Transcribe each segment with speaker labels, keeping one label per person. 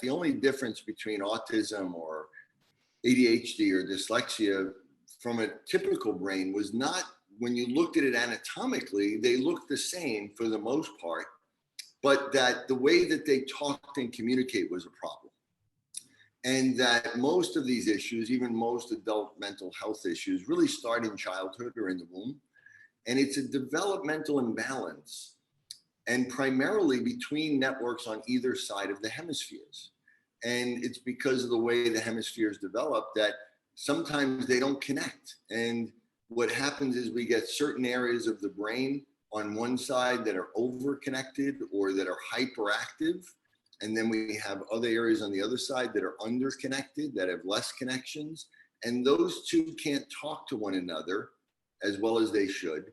Speaker 1: the only difference between autism or ADHD or dyslexia from a typical brain was not, when you looked at it anatomically, they looked the same for the most part, but that the way that they talked and communicate was a problem. And that most of these issues, even most adult mental health issues, really start in childhood or in the womb. And it's a developmental imbalance, and primarily between networks on either side of the hemispheres. And it's because of the way the hemispheres develop that sometimes they don't connect. And what happens is we get certain areas of the brain on one side that are over-connected or that are hyperactive. And then we have other areas on the other side that are underconnected, that have less connections. And those two can't talk to one another as well as they should.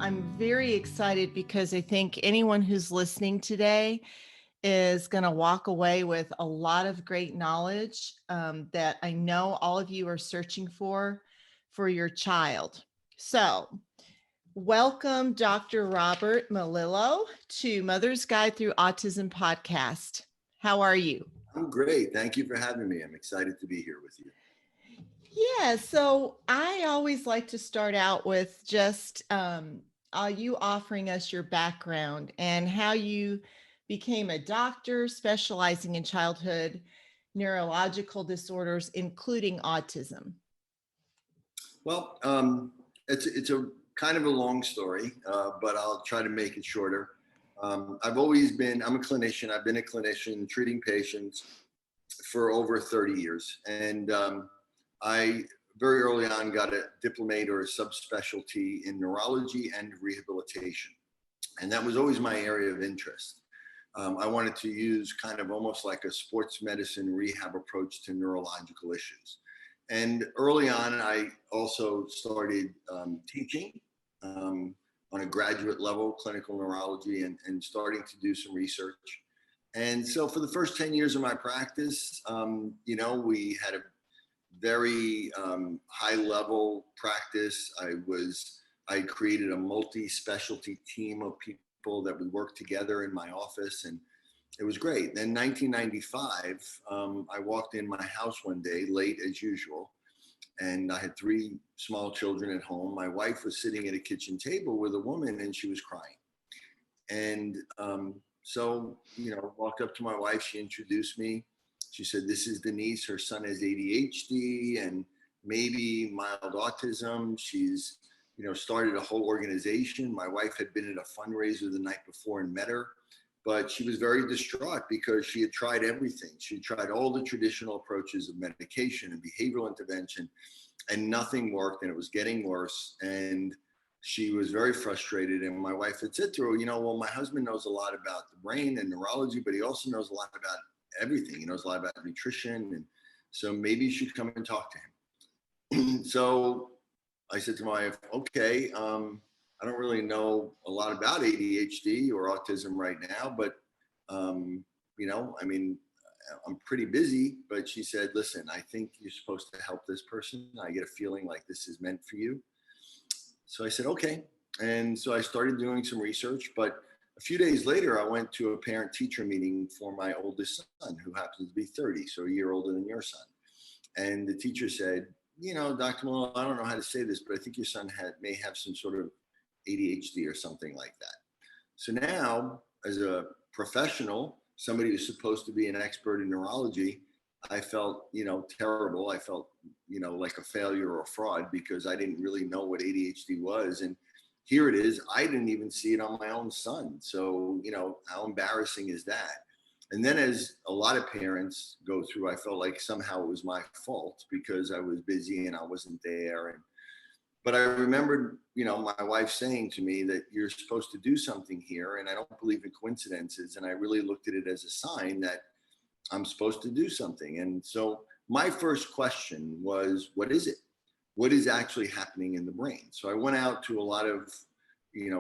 Speaker 2: I'm very excited because I think anyone who's listening today is going to walk away with a lot of great knowledge that I know all of you are searching for your child. So welcome, Dr. Robert Melillo, to Mother's Guide Through Autism podcast. How are you?
Speaker 1: I'm great. Thank you for having me. I'm excited to be here with you.
Speaker 2: Yeah, so I always like to start out with just you offering us your background and how you became a doctor specializing in childhood neurological disorders, including autism.
Speaker 1: Well, it's a kind of a long story, but I'll try to make it shorter. I'm a clinician. I've been a clinician treating patients for over 30 years. And I very early on got a diplomate or a subspecialty in neurology and rehabilitation. And that was always my area of interest. I wanted to use kind of almost like a sports medicine rehab approach to neurological issues. And early on, I also started teaching on a graduate level, clinical neurology, and starting to do some research. And so for the first 10 years of my practice, we had a very high level practice. I created a multi-specialty team of people that we worked together in my office, and it was great. Then 1995, I walked in my house one day late as usual, and I had 3 small children at home. My wife was sitting at a kitchen table with a woman, and she was crying. And so, walked up to my wife, she introduced me. She said, "This is Denise, her son has ADHD and maybe mild autism." She's, started a whole organization. My wife had been at a fundraiser the night before and met her, but she was very distraught because she had tried everything. She tried all the traditional approaches of medication and behavioral intervention, and nothing worked, and it was getting worse. And she was very frustrated. And my wife had said to her, "Well, my husband knows a lot about the brain and neurology, but he also knows a lot about everything. He knows a lot about nutrition. And so maybe you should come and talk to him." So I said to my wife, "Okay, I don't really know a lot about ADHD or autism right now, but, I'm pretty busy." But she said, "Listen, I think you're supposed to help this person. I get a feeling like this is meant for you." So I said, "Okay." And so I started doing some research, but a few days later, I went to a parent-teacher meeting for my oldest son, who happens to be 30, so a year older than your son. And the teacher said, "Dr. Malone, I don't know how to say this, but I think your son may have some sort of ADHD or something like that." So now, as a professional, somebody who's supposed to be an expert in neurology, I felt, terrible. I felt, like a failure or a fraud because I didn't really know what ADHD was. And here it is. I didn't even see it on my own son. So, how embarrassing is that? And then as a lot of parents go through, I felt like somehow it was my fault because I was busy and I wasn't there. But I remembered, my wife saying to me that you're supposed to do something here. And I don't believe in coincidences. And I really looked at it as a sign that I'm supposed to do something. And so my first question was, what is it? What is actually happening in the brain? So I went out to a lot of,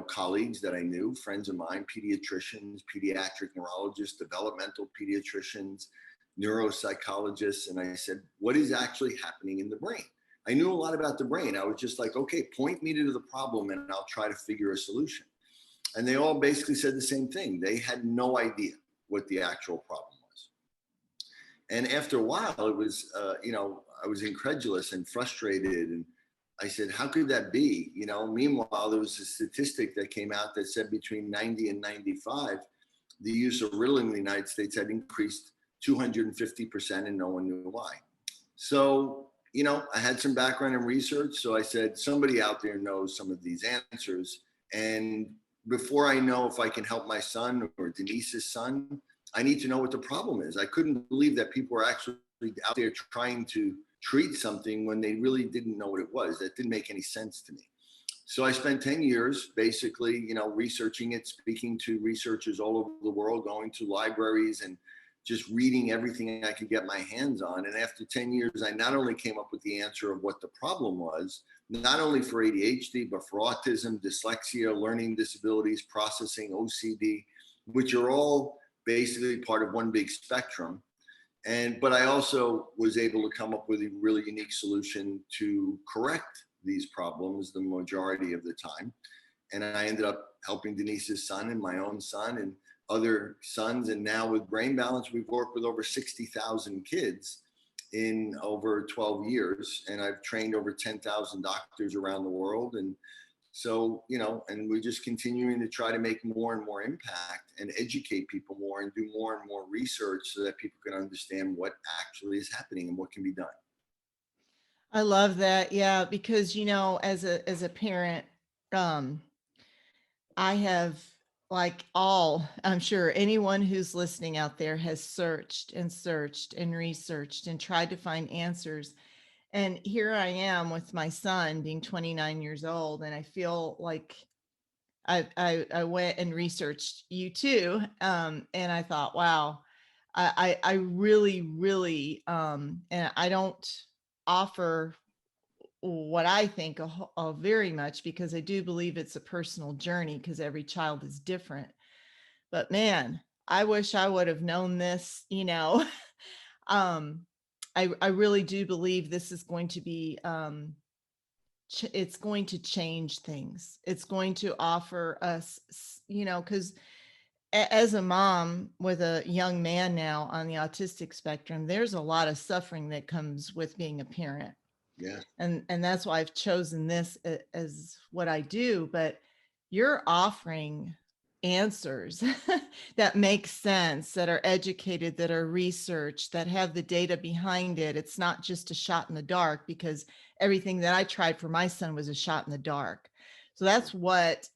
Speaker 1: colleagues that I knew, friends of mine, pediatricians, pediatric neurologists, developmental pediatricians, neuropsychologists. And I said, what is actually happening in the brain? I knew a lot about the brain. I was just like, okay, point me to the problem and I'll try to figure a solution. And they all basically said the same thing. They had no idea what the actual problem was. And after a while, it was, I was incredulous and frustrated. And I said, how could that be? Meanwhile, there was a statistic that came out that said between 90 and 95, the use of Ritalin in the United States had increased 250%, and no one knew why. So, I had some background in research. So I said, somebody out there knows some of these answers. And before I know if I can help my son or Denise's son, I need to know what the problem is. I couldn't believe that people were actually out there trying to treat something when they really didn't know what it was. That didn't make any sense to me. So I spent 10 years basically, researching it, speaking to researchers all over the world, going to libraries and just reading everything I could get my hands on. And after 10 years, I not only came up with the answer of what the problem was, not only for ADHD, but for autism, dyslexia, learning disabilities, processing, OCD, which are all basically part of one big spectrum. But I also was able to come up with a really unique solution to correct these problems the majority of the time. And I ended up helping Denise's son and my own son and other sons. And now with Brain Balance, we've worked with over 60,000 kids in over 12 years. And I've trained over 10,000 doctors around the world. And so, and we're just continuing to try to make more and more impact and educate people more and do more and more research so that people can understand what actually is happening and what can be done.
Speaker 2: I love that. Yeah, because as a parent, I have, like I'm sure anyone who's listening out there has searched and researched and tried to find answers. And here I am with my son being 29 years old, and I feel like I went and researched you too, and I thought, wow, I really, really, and I don't offer what I think of very much, because I do believe it's a personal journey because every child is different. But man, I wish I would have known this, I really do believe this is going to be, it's going to change things. It's going to offer us, because as a mom with a young man now on the autistic spectrum, there's a lot of suffering that comes with being a parent.
Speaker 1: Yeah.
Speaker 2: And that's why I've chosen this as what I do. But you're offering answers that make sense, that are educated, that are researched, that have the data behind it. It's not just a shot in the dark, because everything that I tried for my son was a shot in the dark. So that's what,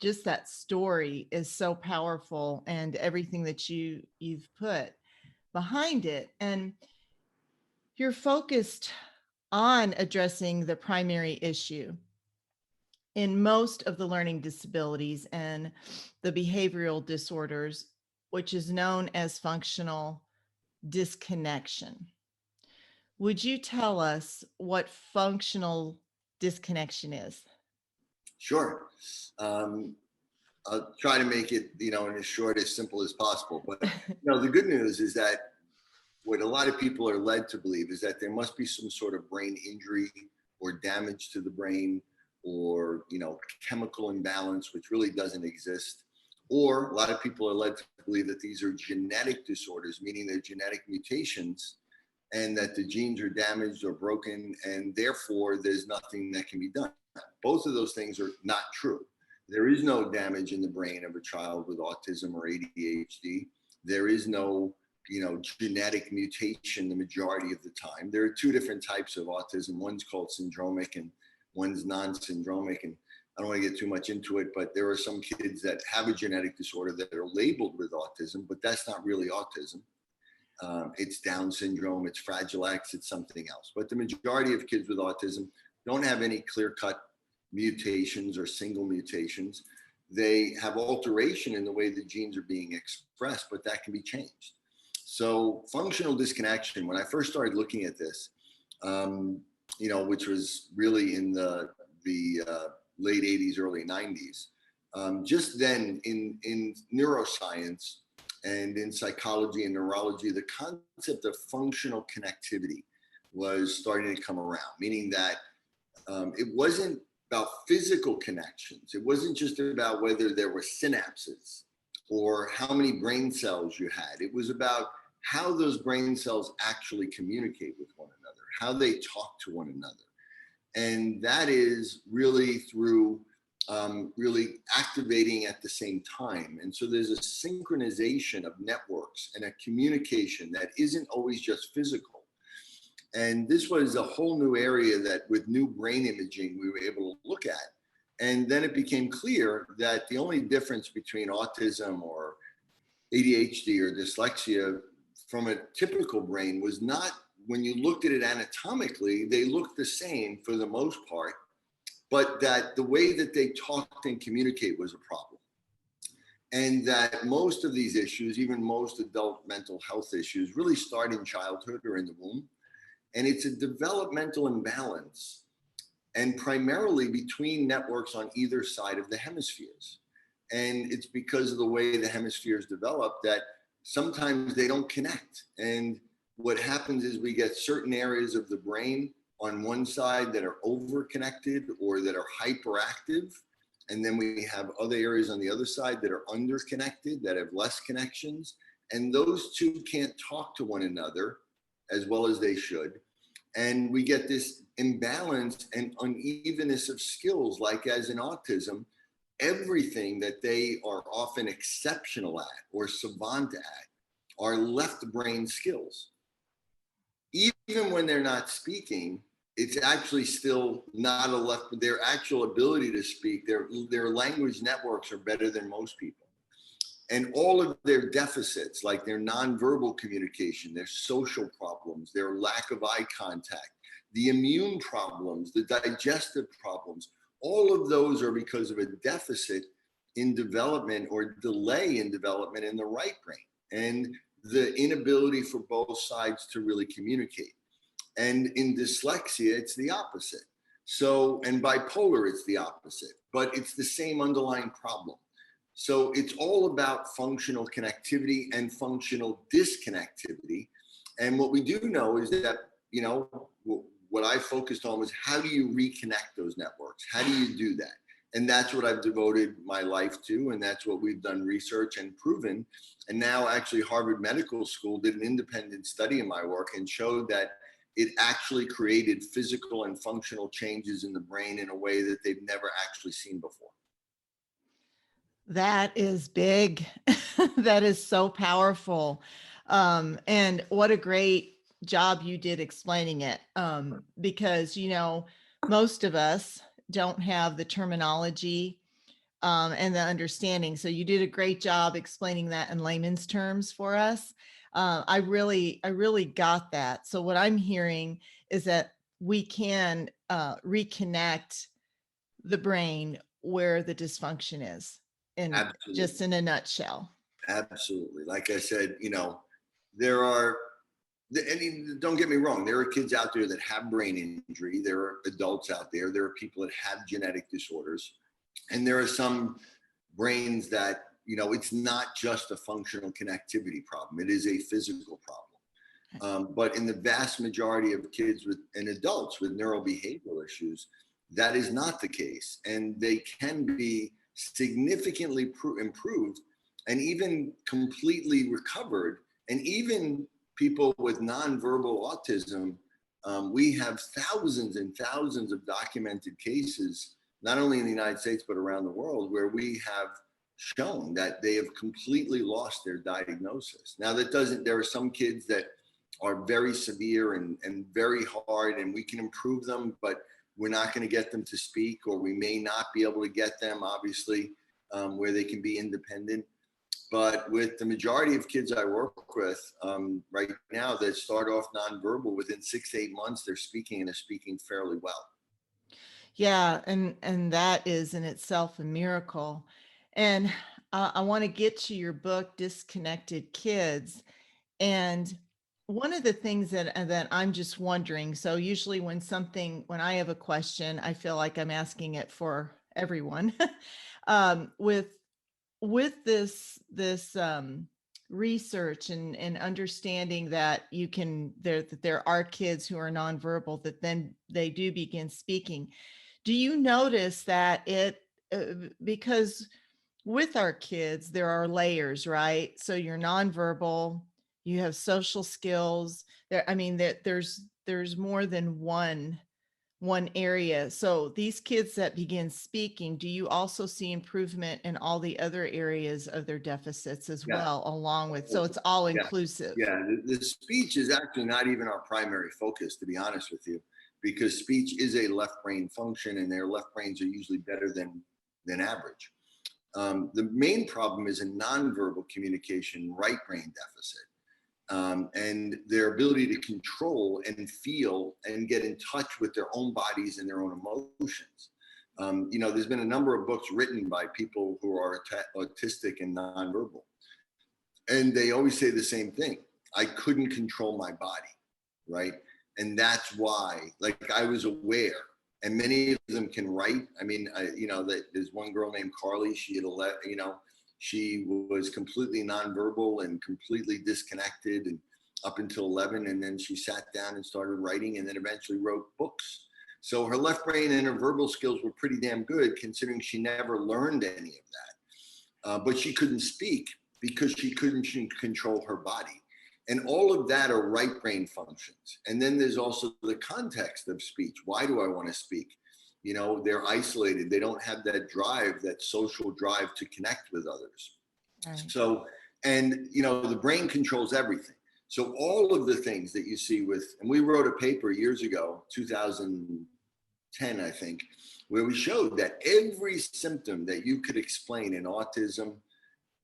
Speaker 2: just that story is so powerful, and everything that you've put behind it. And you're focused on addressing the primary issue in most of the learning disabilities and the behavioral disorders, which is known as functional disconnection. Would you tell us what functional disconnection is?
Speaker 1: Sure. I'll try to make it, in as short, as simple as possible. But, the good news is that what a lot of people are led to believe is that there must be some sort of brain injury or damage to the brain, or, chemical imbalance, which really doesn't exist. Or a lot of people are led to believe that these are genetic disorders, meaning they're genetic mutations, and that the genes are damaged or broken, and therefore there's nothing that can be done. Both of those things are not true. There is no damage in the brain of a child with autism or ADHD. There is no, genetic mutation the majority of the time. There are two different types of autism. One's called syndromic and one's non-syndromic. And I don't want to get too much into it, but there are some kids that have a genetic disorder that are labeled with autism, but that's not really autism. It's Down syndrome, it's Fragile X, it's something else. But the majority of kids with autism don't have any clear-cut mutations or single mutations. They have alteration in the way the genes are being expressed, but that can be changed. So functional disconnection, when I first started looking at this, which was really in the late 80s, early 90s, just then in neuroscience and in psychology and neurology, the concept of functional connectivity was starting to come around, meaning that it wasn't about physical connections. It wasn't just about whether there were synapses or how many brain cells you had. It was about how those brain cells actually communicate with one another, how they talk to one another. And that is really through really activating at the same time. And so there's a synchronization of networks and a communication that isn't always just physical. And this was a whole new area that with new brain imaging, we were able to look at. And then it became clear that the only difference between autism or ADHD or dyslexia from a typical brain was not, when you looked at it anatomically, they looked the same for the most part, but that the way that they talked and communicate was a problem. And that most of these issues, even most adult mental health issues, really start in childhood or in the womb. And it's a developmental imbalance, and primarily between networks on either side of the hemispheres. And it's because of the way the hemispheres develop that sometimes they don't connect. And what happens is we get certain areas of the brain on one side that are over-connected or that are hyperactive. And then we have other areas on the other side that are under-connected, that have less connections. And those two can't talk to one another as well as they should. And we get this imbalance and unevenness of skills, like as in autism, everything that they are often exceptional at or savant at are left brain skills. Even when they're not speaking, it's actually still not a left, their actual ability to speak, their language networks are better than most people. And all of their deficits, like their nonverbal communication, their social problems, their lack of eye contact, the immune problems, the digestive problems, all of those are because of a deficit in development or delay in development in the right brain and the inability for both sides to really communicate. And in dyslexia, it's the opposite. So, and bipolar, it's the opposite, but it's the same underlying problem. So it's all about functional connectivity and functional disconnectivity. And what we do know is that, you know, what I focused on was how do you reconnect those networks? How do you do that? And that's what I've devoted my life to. And that's what we've done research and proven. And now actually Harvard Medical School did an independent study of my work and showed that it actually created physical and functional changes in the brain in a way that they've never actually seen before.
Speaker 2: That is big. That is so powerful. And what a great job you did explaining it. Because, you know, most of us don't have the terminology and the understanding. So you did a great job explaining that in layman's terms for us. I really got that. So what I'm hearing is that we can reconnect the brain where the dysfunction is, in
Speaker 1: Absolutely.
Speaker 2: just in a nutshell.
Speaker 1: Absolutely. Like I said, you know, there are, and don't get me wrong, there are kids out there that have brain injury. There are adults out there. There are people that have genetic disorders. And there are some brains that, you know, it's not just a functional connectivity problem. It is a physical problem. But in the vast majority of kids with and adults with neurobehavioral issues, that is not the case. And they can be significantly improved and even completely recovered. And even people with nonverbal autism, we have thousands and thousands of documented cases, not only in the United States, but around the world, where we have shown that they have completely lost their diagnosis. Now, that doesn't, there are some kids that are very severe and very hard, and we can improve them, but we're not going to get them to speak, or we may not be able to get them, obviously, where they can be independent. But with the majority of kids I work with right now that start off nonverbal, within 6 to 8 months, they're speaking and they're speaking fairly well.
Speaker 2: Yeah, and that is in itself a miracle. And I want to get to your book, Disconnected Kids. And one of the things that I'm just wondering, so usually when I have a question, I feel like I'm asking it for everyone. With this research and understanding that that there are kids who are nonverbal that then they do begin speaking. Do you notice that because with our kids, there are layers, right? So you're nonverbal, you have social skills. I mean, there's more than one area. So these kids that begin speaking, do you also see improvement in all the other areas of their deficits as
Speaker 1: Yeah.
Speaker 2: well, along with, so it's all
Speaker 1: Yeah.
Speaker 2: inclusive?
Speaker 1: Yeah. The speech is actually not even our primary focus, to be honest with you, because speech is a left brain function, and their left brains are usually better than average. The main problem is a nonverbal communication right brain deficit. And their ability to control and feel and get in touch with their own bodies and their own emotions. There's been a number of books written by people who are autistic and nonverbal, and they always say the same thing: I couldn't control my body, right? And that's why, like, I was aware, and many of them can write. I mean, there's one girl named Carly. She had she was completely nonverbal and completely disconnected, and up until 11, and then she sat down and started writing, and then eventually wrote books. So her left brain and her verbal skills were pretty damn good, considering she never learned any of that. But she couldn't speak because she couldn't control her body. And all of that are right brain functions. And then there's also the context of speech. Why do I want to speak? They're isolated. They don't have that drive, that social drive to connect with others. Right. So, and the brain controls everything. So all of the things that you see and we wrote a paper years ago, 2010, I think, where we showed that every symptom that you could explain in autism,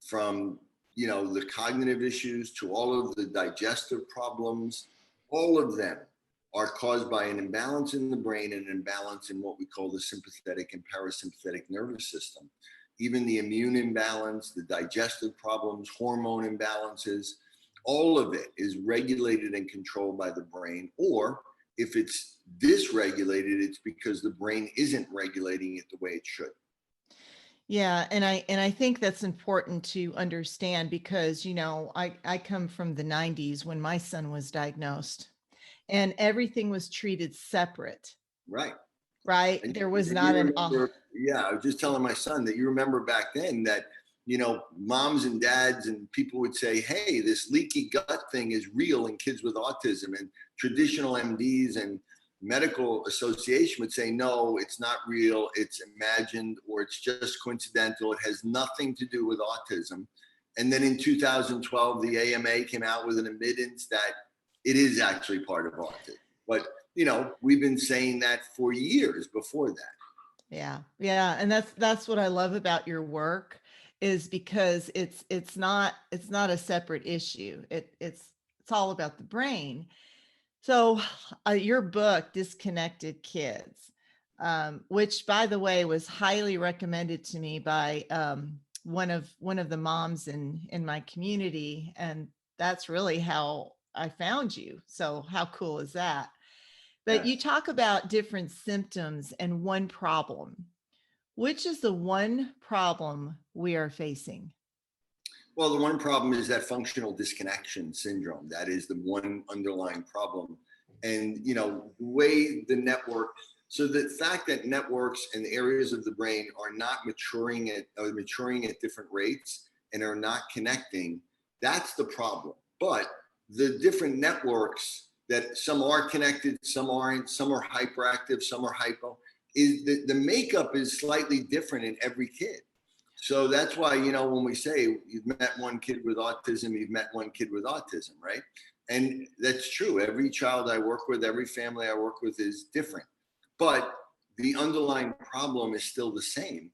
Speaker 1: from the cognitive issues to all of the digestive problems, all of them are caused by an imbalance in the brain and an imbalance in what we call the sympathetic and parasympathetic nervous system. Even the immune imbalance, the digestive problems, hormone imbalances, all of it is regulated and controlled by the brain. Or if it's dysregulated, it's because the brain isn't regulating it the way it should.
Speaker 2: Yeah, and I think that's important to understand because I come from the 90s when my son was diagnosed, and everything was treated separate.
Speaker 1: Right.
Speaker 2: Right.
Speaker 1: And
Speaker 2: there was not an.
Speaker 1: Yeah, I was just telling my son that you remember back then that moms and dads and people would say, hey, this leaky gut thing is real in kids with autism, and traditional MDs and medical association would say, no, it's not real, it's imagined, or it's just coincidental, it has nothing to do with autism. And then in 2012, the AMA came out with an admittance that it is actually part of autism. But we've been saying that for years before that.
Speaker 2: Yeah, and that's what I love about your work, is because it's not a separate issue. It's all about the brain. So your book, Disconnected Kids, which, by the way, was highly recommended to me by one of the moms in my community, and that's really how I found you. So how cool is that? But you talk about different symptoms and one problem. Which is the one problem we are facing?
Speaker 1: Well, the one problem is that functional disconnection syndrome. That is the one underlying problem. And, the way the network, so the fact that networks and areas of the brain are not maturing at different rates and are not connecting, that's the problem. But the different networks, that some are connected, some aren't, some are hyperactive, some are hypo, is the makeup is slightly different in every kid. So that's why, when we say you've met one kid with autism, you've met one kid with autism, right? And that's true. Every child I work with, every family I work with is different. But the underlying problem is still the same.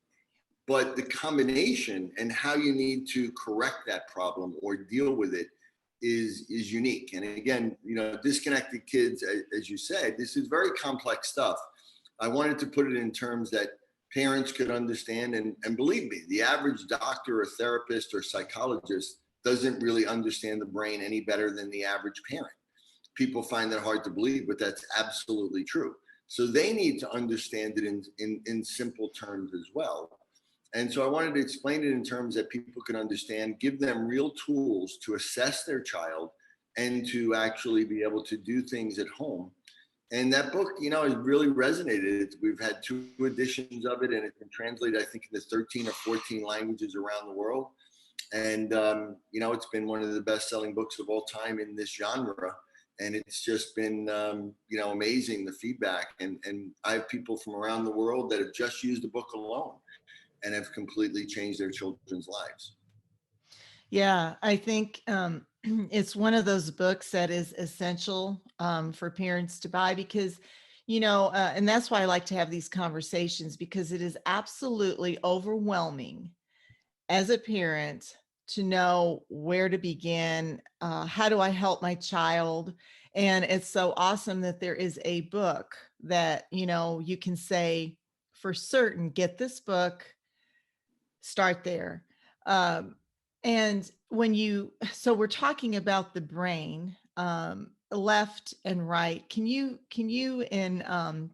Speaker 1: But the combination and how you need to correct that problem or deal with it is unique. And again, disconnected kids, as you said, this is very complex stuff. I wanted to put it in terms that parents could understand. And believe me, the average doctor or therapist or psychologist doesn't really understand the brain any better than the average parent. People find that hard to believe, but that's absolutely true. So they need to understand it in simple terms as well. And so I wanted to explain it in terms that people can understand, give them real tools to assess their child and to actually be able to do things at home. And that book, has really resonated. We've had 2 editions of it, and it's been translated, I think, into 13 or 14 languages around the world. And, it's been one of the best-selling books of all time in this genre. And it's just been, amazing, the feedback. And I have people from around the world that have just used the book alone and have completely changed their children's lives.
Speaker 2: Yeah, I think it's one of those books that is essential for parents to buy because, and that's why I like to have these conversations, because it is absolutely overwhelming as a parent to know where to begin. How do I help my child? And it's so awesome that there is a book that, you can say for certain, get this book, start there. Um, and so we're talking about the brain, left and right. Can you, in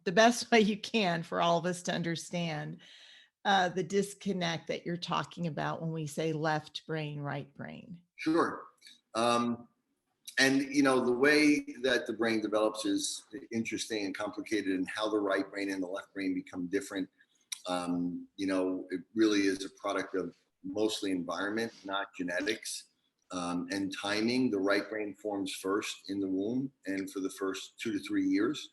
Speaker 2: the best way you can for all of us to understand, the disconnect that you're talking about when we say left brain, right brain?
Speaker 1: Sure. And the way that the brain develops is interesting and complicated, and how the right brain and the left brain become different. It really is a product of mostly environment, not genetics, and timing. The right brain forms first in the womb and for the first 2 to 3 years.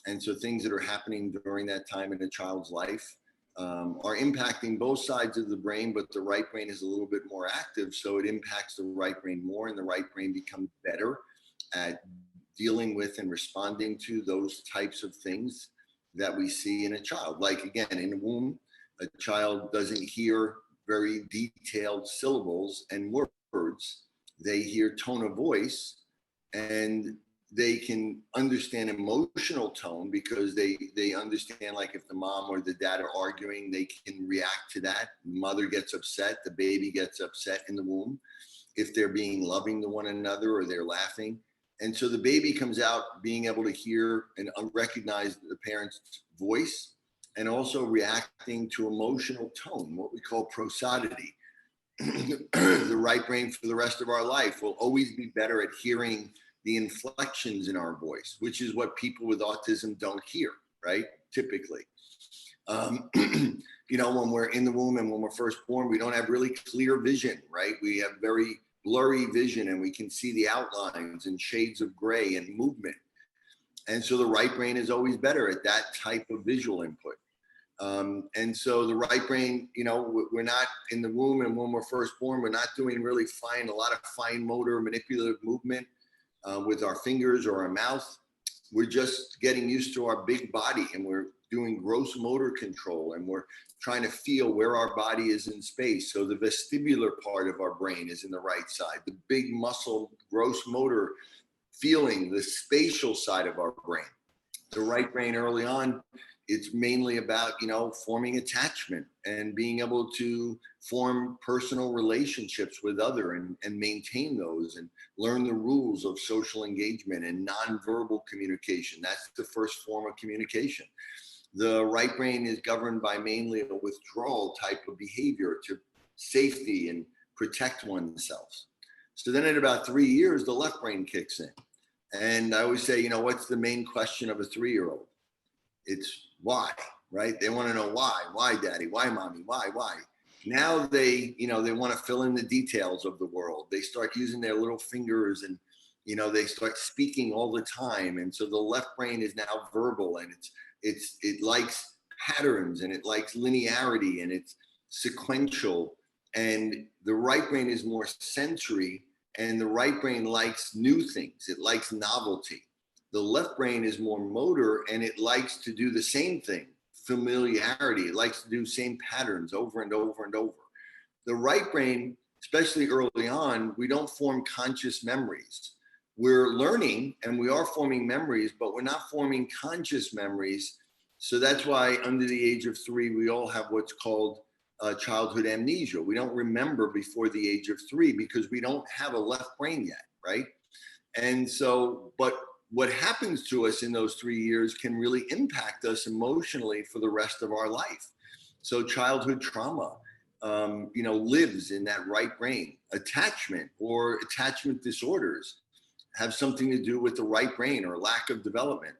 Speaker 1: And so things that are happening during that time in a child's life are impacting both sides of the brain, but the right brain is a little bit more active. So it impacts the right brain more, and the right brain becomes better at dealing with and responding to those types of things that we see in a child. Like, again, in the womb, a child doesn't hear very detailed syllables and words. They hear tone of voice, and they can understand emotional tone because they understand, like, if the mom or the dad are arguing, they can react to that. Mother gets upset, the baby gets upset in the womb, if they're being loving to one another or they're laughing. And so the baby comes out being able to hear and recognize the parent's voice, and also reacting to emotional tone, what we call prosodity. The right brain for the rest of our life will always be better at hearing the inflections in our voice, which is what people with autism don't hear, right? Typically. When we're in the womb and when we're first born, we don't have really clear vision, right? We have very blurry vision, and we can see the outlines and shades of gray and movement. And so the right brain is always better at that type of visual input. And so the right brain, we're not in the womb, and when we're first born, we're not doing really a lot of fine motor manipulative movement with our fingers or our mouth. We're just getting used to our big body, and we're doing gross motor control, and we're trying to feel where our body is in space. So the vestibular part of our brain is in the right side, the big muscle, gross motor feeling, the spatial side of our brain. The right brain early on, it's mainly about, forming attachment and being able to form personal relationships with other and maintain those, and learn the rules of social engagement and nonverbal communication. That's the first form of communication. The right brain is governed by mainly a withdrawal type of behavior to safety and protect oneself. So then at about 3 years, the left brain kicks in. And I always say, what's the main question of a 3-year-old? It's why, right? They want to know why. Why, daddy? Why, mommy? Why? Now they want to fill in the details of the world. They start using their little fingers, and, they start speaking all the time. And so the left brain is now verbal, and it likes patterns, and it likes linearity, and it's sequential. And the right brain is more sensory, and the right brain likes new things. It likes novelty. The left brain is more motor, and it likes to do the same thing, familiarity. It likes to do same patterns over and over and over. The right brain, especially early on, we don't form conscious memories. We're learning, and we are forming memories, but we're not forming conscious memories. So that's why under the age of 3, we all have what's called childhood amnesia. We don't remember before the age of 3 because we don't have a left brain yet, right? And so, but what happens to us in those 3 years can really impact us emotionally for the rest of our life. So childhood trauma lives in that right brain. Attachment or attachment disorders have something to do with the right brain or lack of development.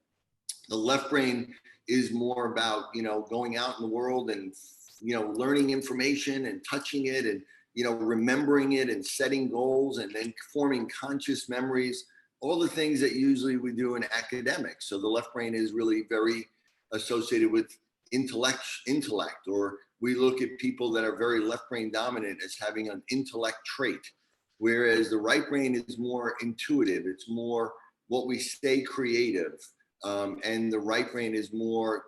Speaker 1: The left brain is more about, going out in the world and, learning information and touching it and, remembering it and setting goals and then forming conscious memories, all the things that usually we do in academics. So the left brain is really very associated with intellect, or we look at people that are very left brain dominant as having an intellect trait, whereas the right brain is more intuitive. It's more what we say creative. And the right brain is more,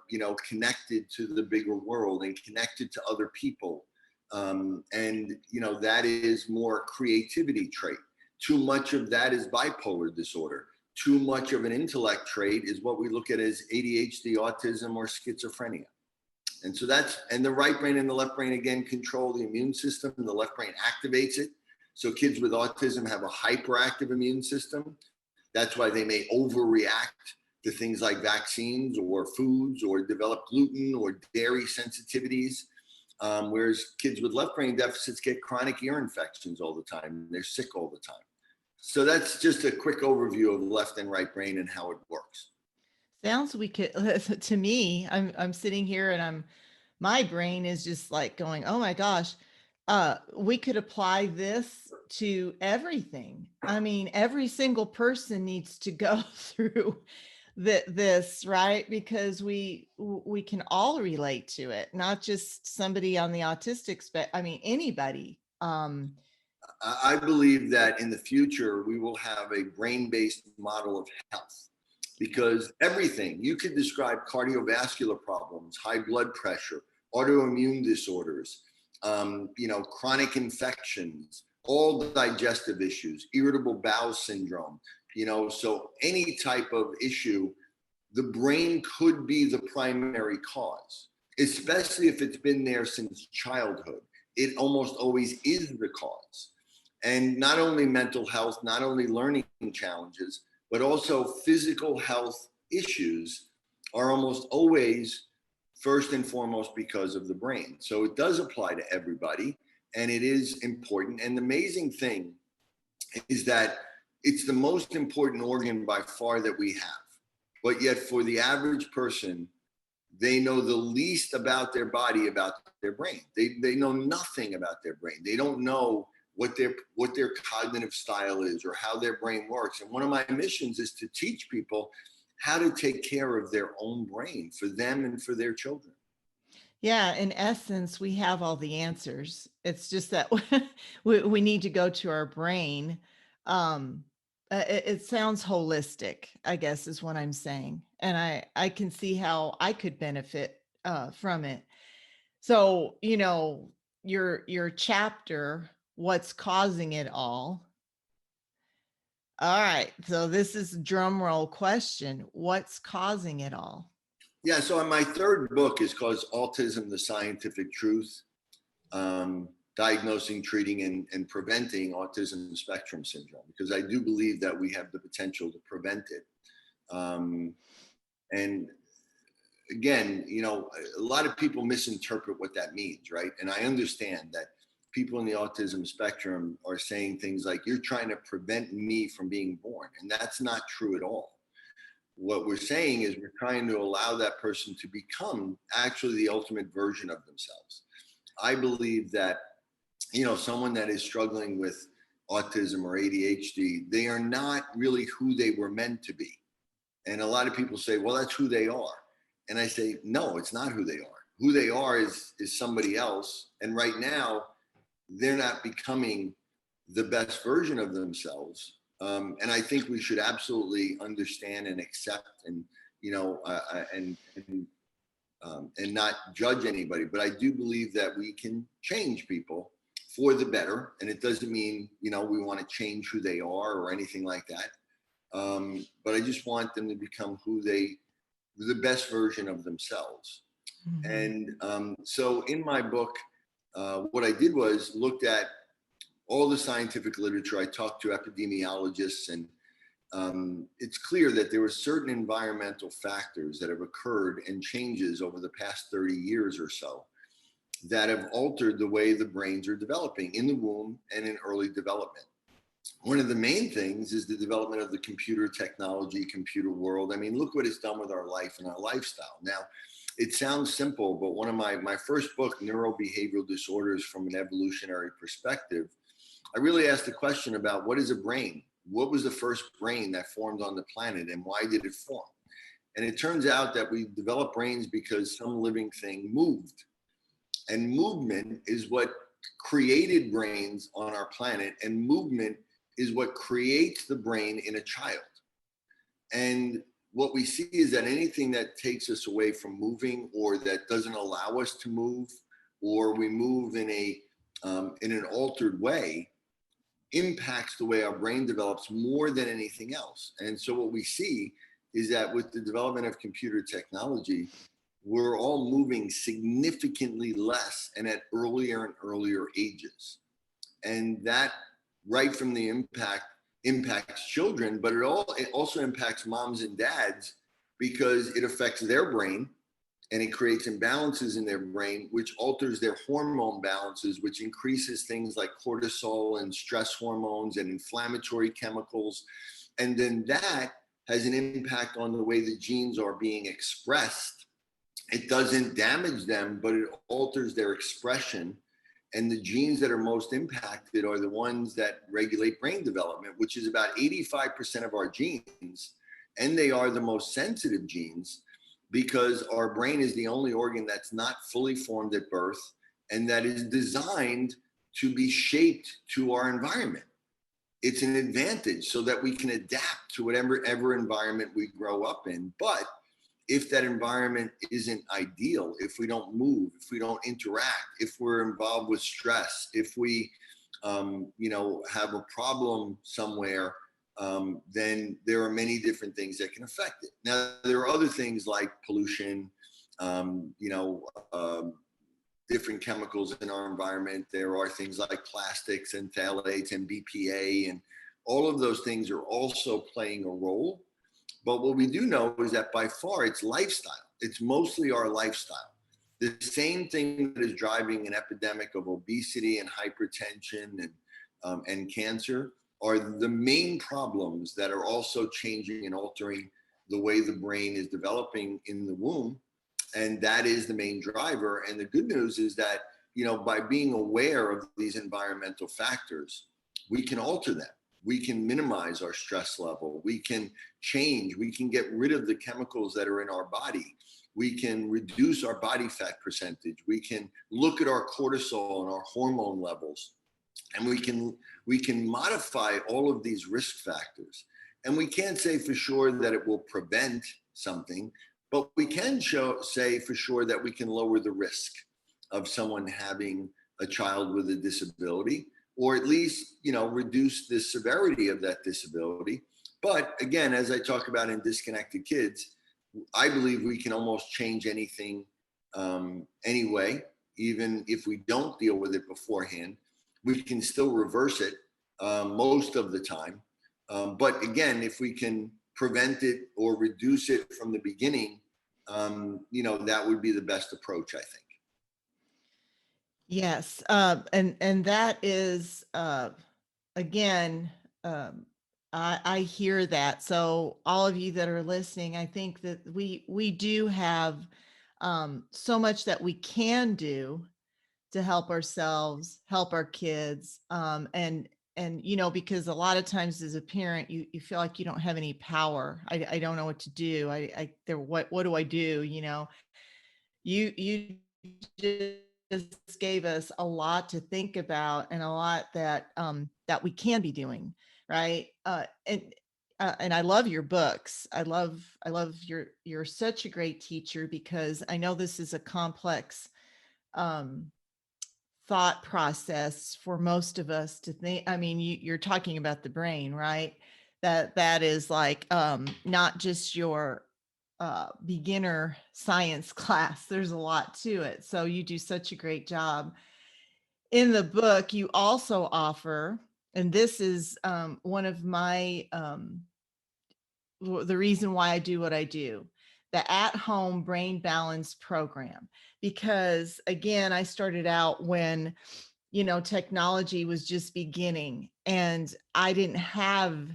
Speaker 1: connected to the bigger world and connected to other people. That is more creativity trait. Too much of that is bipolar disorder. Too much of an intellect trait is what we look at as ADHD, autism, or schizophrenia. And so and the right brain and the left brain, again, control the immune system. The left brain activates it. So kids with autism have a hyperactive immune system. That's why they may overreact to things like vaccines or foods or develop gluten or dairy sensitivities. Whereas kids with left brain deficits get chronic ear infections all the time. They're sick all the time. So that's just a quick overview of left and right brain and how it works.
Speaker 2: Sounds we could to me, I'm sitting here and my brain is just like going, oh my gosh, we could apply this to everything. I mean, every single person needs to go through this, right? Because we can all relate to it, not just somebody on the autistic spectrum. I mean, anybody.
Speaker 1: I believe that in the future, we will have a brain-based model of health, because everything you could describe: cardiovascular problems, high blood pressure, autoimmune disorders, chronic infections, all digestive issues, irritable bowel syndrome, so any type of issue, the brain could be the primary cause, especially if it's been there since childhood. It almost always is the cause. And not only mental health, not only learning challenges, but also physical health issues are almost always first and foremost because of the brain. So it does apply to everybody, and it is important. And the amazing thing is that it's the most important organ by far that we have. But yet for the average person, they know the least about their body, about their brain. They know nothing about their brain. They don't know what their cognitive style is or how their brain works. And one of my missions is to teach people how to take care of their own brain for them and for their children.
Speaker 2: Yeah, in essence, we have all the answers. It's just that we need to go to our brain. It sounds holistic, I guess, is what I'm saying. And I can see how I could benefit from it. So, your chapter, what's causing it all? All right. So this is a drum roll question. What's causing it all?
Speaker 1: Yeah, so my third book is called Autism, the Scientific Truth, Diagnosing, Treating, and Preventing Autism Spectrum Syndrome, because I do believe that we have the potential to prevent it. And again, a lot of people misinterpret what that means, right? And I understand that people in the autism spectrum are saying things like, you're trying to prevent me from being born. And that's not true at all. What we're saying is we're trying to allow that person to become actually the ultimate version of themselves. I believe that, someone that is struggling with autism or ADHD, they are not really who they were meant to be. And a lot of people say, well, that's who they are. And I say, no, it's not who they are. Who they are is somebody else. And right now, they're not becoming the best version of themselves. And I think we should absolutely understand and accept and not judge anybody. But I do believe that we can change people for the better. And it doesn't mean, we want to change who they are or anything like that. But I just want them to become the best version of themselves. Mm-hmm. And so in my book, what I did was looked at all the scientific literature. I talked to epidemiologists, and it's clear that there were certain environmental factors that have occurred and changes over the past 30 years or so that have altered the way the brains are developing in the womb and in early development. One of the main things is the development of the computer technology, computer world. I mean, look what it's done with our life and our lifestyle. Now, it sounds simple, but one of my first book, Neurobehavioral Disorders from an Evolutionary Perspective, I really asked the question about what is a brain? What was the first brain that formed on the planet and why did it form? And it turns out that we developed brains because some living thing moved. And movement is what created brains on our planet, and movement is what creates the brain in a child. And what we see is that anything that takes us away from moving, or that doesn't allow us to move, or we move in an altered way, impacts the way our brain develops more than anything else. And so what we see is that with the development of computer technology, we're all moving significantly less and at earlier and earlier ages. And that, right from the impacts children, but it also impacts moms and dads, because it affects their brain and it creates imbalances in their brain, which alters their hormone balances, which increases things like cortisol and stress hormones and inflammatory chemicals. And then that has an impact on the way the genes are being expressed. It doesn't damage them, but it alters their expression. And the genes that are most impacted are the ones that regulate brain development, which is about 85% of our genes. And they are the most sensitive genes, because our brain is the only organ that's not fully formed at birth and that is designed to be shaped to our environment. It's an advantage so that we can adapt to whatever environment we grow up in. But if that environment isn't ideal, if we don't move, if we don't interact, if we're involved with stress, if we, have a problem somewhere, then there are many different things that can affect it. Now, there are other things like pollution, different chemicals in our environment. There are things like plastics and phthalates and BPA, and all of those things are also playing a role. But what we do know is that by far it's lifestyle. It's mostly our lifestyle. The same thing that is driving an epidemic of obesity and hypertension and cancer are the main problems that are also changing and altering the way the brain is developing in the womb. And that is the main driver. And the good news is that, by being aware of these environmental factors, we can alter them. We can minimize our stress level. We can change. We can get rid of the chemicals that are in our body. We can reduce our body fat percentage. We can look at our cortisol and our hormone levels. And we can modify all of these risk factors. And we can't say for sure that it will prevent something, but we can say for sure that we can lower the risk of someone having a child with a disability, or at least, reduce the severity of that disability. But again, as I talk about in Disconnected Kids, I believe we can almost change anything anyway. Even if we don't deal with it beforehand, we can still reverse it most of the time. But again, if we can prevent it or reduce it from the beginning, that would be the best approach, I think.
Speaker 2: Yes, and that is again, I hear that. So all of you that are listening, I think that we do have so much that we can do to help ourselves, help our kids, and because a lot of times as a parent, you feel like you don't have any power. I don't know what to do. What do I do? You just gave us a lot to think about, and a lot that we can be doing, right? And I love your books. I love you're such a great teacher, because I know this is a complex thought process for most of us to think. I mean, you're talking about the brain, right? That is like not just your beginner science class. There's a lot to it. So you do such a great job. In the book, you also offer, and this is one of my, the reason why I do what I do. the at-home brain balance program, because again, I started out when, technology was just beginning and I didn't have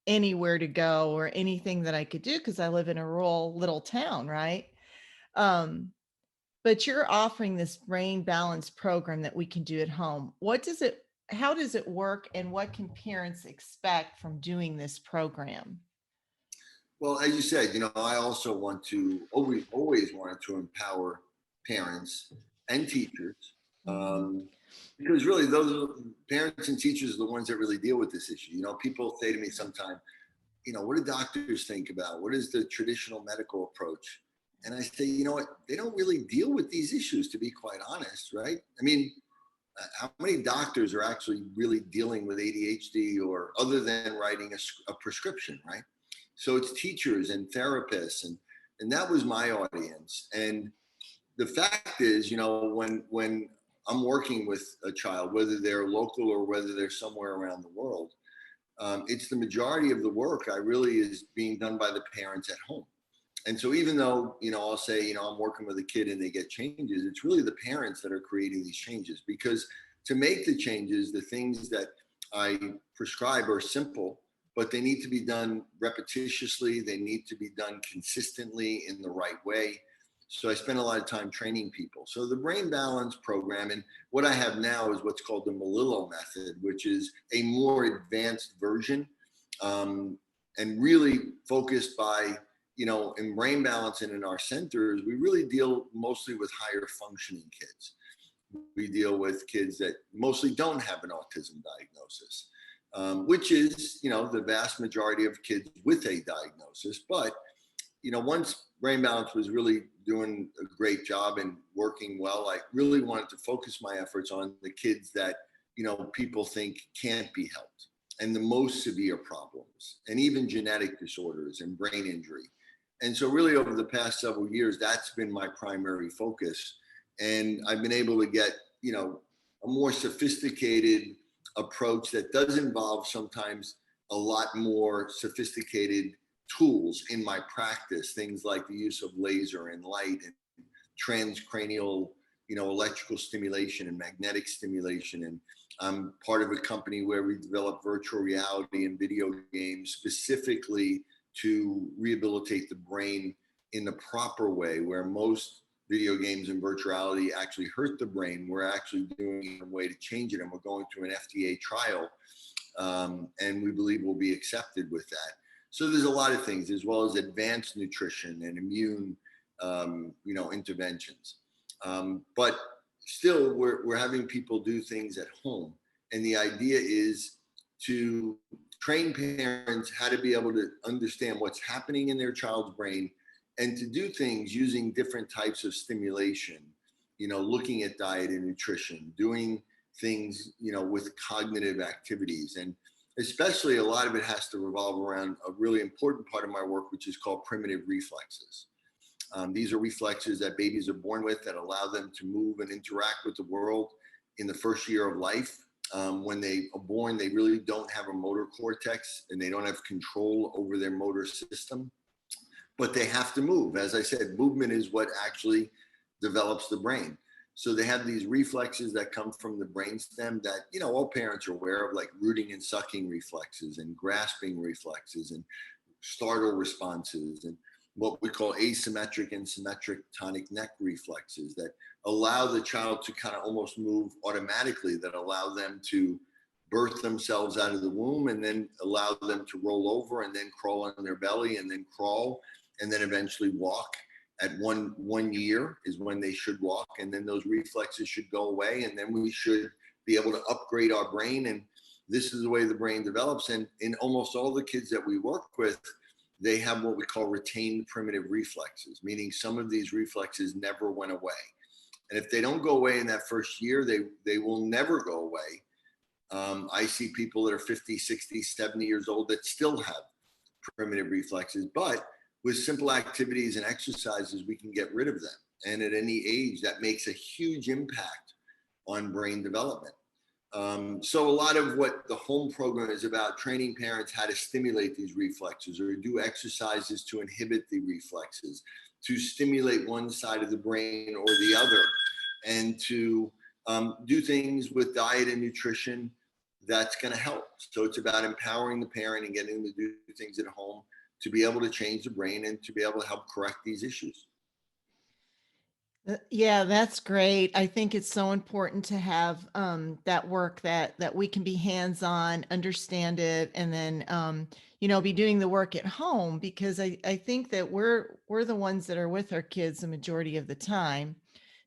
Speaker 2: anywhere to go or anything that I could do because I live in a rural little town, right? Um, but you're offering this brain balance program that we can do at home. How does it work, and what can parents expect from doing this program?
Speaker 1: Well, as you said, I also want to always wanted to empower parents and teachers,
Speaker 2: Mhm.
Speaker 1: because really parents and teachers are the ones that really deal with this issue. People say to me sometimes, what do doctors think about? What is the traditional medical approach? And I say, you know what? They don't really deal with these issues, to be quite honest, right? I mean, how many doctors are actually really dealing with ADHD or other than writing a prescription, right? So it's teachers and therapists, and that was my audience. And the fact is, when I'm working with a child, whether they're local or whether they're somewhere around the world, it's the majority of the work I really is being done by the parents at home. And so even though, I'll say, I'm working with a kid and they get changes, it's really the parents that are creating these changes, because to make the changes, the things that I prescribe are simple, but they need to be done repetitiously. They need to be done consistently in the right way. So I spend a lot of time training people. So the brain balance program, and what I have now is what's called the Melillo method, which is a more advanced version, and really focused by, in brain balance and in our centers, we really deal mostly with higher functioning kids. We deal with kids that mostly don't have an autism diagnosis, which is, the vast majority of kids with a diagnosis. But, once brain balance was really doing a great job and working well, I really wanted to focus my efforts on the kids that, people think can't be helped, and the most severe problems, and even genetic disorders and brain injury. And so really over the past several years, that's been my primary focus. And I've been able to get, a more sophisticated approach that does involve sometimes a lot more sophisticated tools in my practice, things like the use of laser and light and transcranial, electrical stimulation and magnetic stimulation. And I'm part of a company where we develop virtual reality and video games specifically to rehabilitate the brain in the proper way, where most video games and virtuality actually hurt the brain. We're actually doing a way to change it, and we're going through an FDA trial, and we believe we'll be accepted with that. So there's a lot of things, as well as advanced nutrition and immune, interventions. But still, we're having people do things at home, and the idea is to train parents how to be able to understand what's happening in their child's brain, and to do things using different types of stimulation, looking at diet and nutrition, doing things, with cognitive activities. And especially a lot of it has to revolve around a really important part of my work, which is called primitive reflexes. These are reflexes that babies are born with that allow them to move and interact with the world in the first year of life. When they are born, they really don't have a motor cortex and they don't have control over their motor system, but they have to move. As I said, movement is what actually develops the brain. So they have these reflexes that come from the brainstem that, all parents are aware of, like rooting and sucking reflexes and grasping reflexes and startle responses, and what we call asymmetric and symmetric tonic neck reflexes that allow the child to kind of almost move automatically, that allow them to birth themselves out of the womb and then allow them to roll over and then crawl on their belly and then crawl and then eventually walk. At one year is when they should walk, and then those reflexes should go away, and then we should be able to upgrade our brain. And this is the way the brain develops. And in almost all the kids that we work with, they have what we call retained primitive reflexes, meaning some of these reflexes never went away. And if they don't go away in that first year, they will never go away. I see people that are 50, 60, 70 years old that still have primitive reflexes, but with simple activities and exercises, we can get rid of them. And at any age, that makes a huge impact on brain development. So a lot of what the home program is about, training parents how to stimulate these reflexes or do exercises to inhibit the reflexes, to stimulate one side of the brain or the other, and to do things with diet and nutrition that's going to help. So it's about empowering the parent and getting them to do things at home to be able to change the brain and to be able to help correct these issues.
Speaker 2: Yeah, that's great. I think it's so important to have that work that we can be hands-on, understand it, and then be doing the work at home, because I think that we're the ones that are with our kids the majority of the time.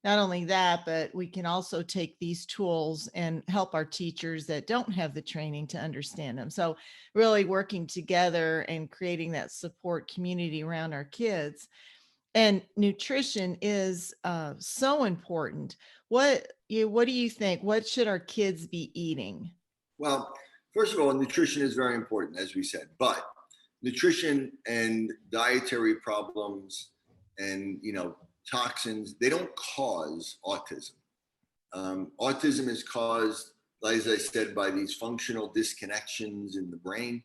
Speaker 2: Not only that, but we can also take these tools and help our teachers that don't have the training to understand them. So really working together and creating that support community around our kids. And nutrition is so important. What do you think? What should our kids be eating?
Speaker 1: Well, first of all, nutrition is very important, as we said, but nutrition and dietary problems and toxins, they don't cause autism. Autism is caused, as I said, by these functional disconnections in the brain,